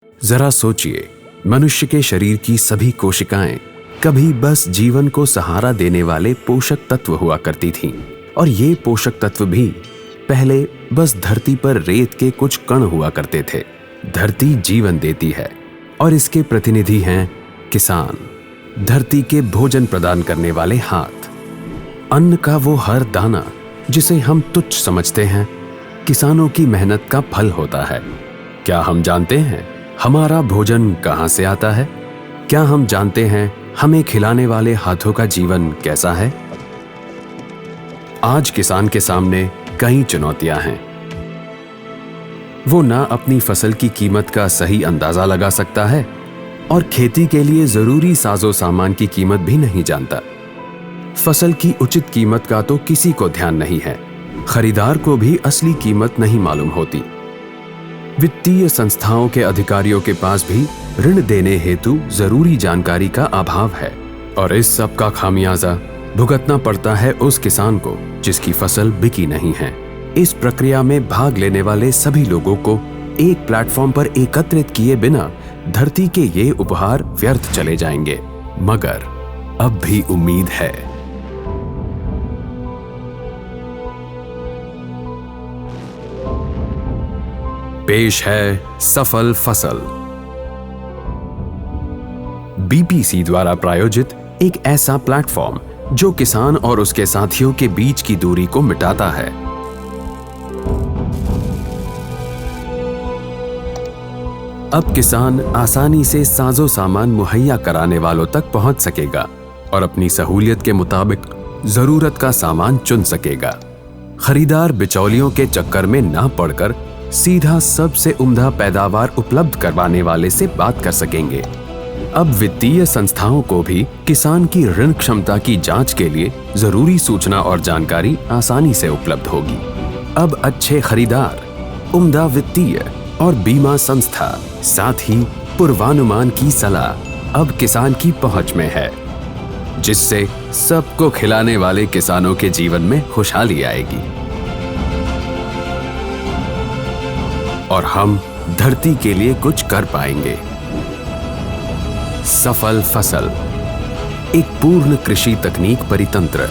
जरा सोचिए, मनुष्य के शरीर की सभी कोशिकाएं कभी बस जीवन को सहारा देने वाले पोषक तत्व हुआ करती थीं, और ये पोषक तत्व भी पहले बस धरती पर रेत के कुछ कण हुआ करते थे। धरती जीवन देती है और इसके प्रतिनिधि हैं किसान, धरती के भोजन प्रदान करने वाले हाथ। अन्न का वो हर दाना जिसे हम तुच्छ समझते हैं, किसानों की मेहनत का फल होता है। क्या हम जानते हैं हमारा भोजन कहाँ से आता है? क्या हम जानते हैं हमें खिलाने वाले हाथों का जीवन कैसा है? आज किसान के सामने कई चुनौतियां हैं। वो ना अपनी फसल की कीमत का सही अंदाजा लगा सकता है और खेती के लिए जरूरी साजो सामान की कीमत भी नहीं जानता। फसल की उचित कीमत का तो किसी को ध्यान नहीं है। खरीदार को भी असली कीमत नहीं मालूम होती। वित्तीय संस्थाओं के अधिकारियों के पास भी ऋण देने हेतु जरूरी जानकारी का अभाव है, और इस सब का खामियाजा भुगतना पड़ता है उस किसान को जिसकी फसल बिकी नहीं है। इस प्रक्रिया में भाग लेने वाले सभी लोगों को एक प्लेटफॉर्म पर एकत्रित किए बिना धरती के ये उपहार व्यर्थ चले जाएंगे। मगर अब भी उम्मीद है। पेश है सफल फसल, बीपीसी द्वारा प्रायोजित एक ऐसा प्लेटफॉर्म जो किसान और उसके साथियों के बीच की दूरी को मिटाता है। अब किसान आसानी से साजो सामान मुहैया कराने वालों तक पहुंच सकेगा और अपनी सहूलियत के मुताबिक जरूरत का सामान चुन सकेगा। खरीदार बिचौलियों के चक्कर में ना पड़कर सीधा सबसे उम्दा पैदावार उपलब्ध करवाने वाले से बात कर सकेंगे। अब वित्तीय संस्थाओं को भी किसान की ऋण क्षमता की जांच के लिए जरूरी सूचना और जानकारी आसानी से उपलब्ध होगी। अब अच्छे खरीदार, उम्दा वित्तीय और बीमा संस्था, साथ ही पूर्वानुमान की सलाह अब किसान की पहुंच में है, जिससे सबको खिलाने वाले किसानों के जीवन में खुशहाली आएगी और हम धरती के लिए कुछ कर पाएंगे। सफल फसल, एक पूर्ण कृषि तकनीक परितंत्र।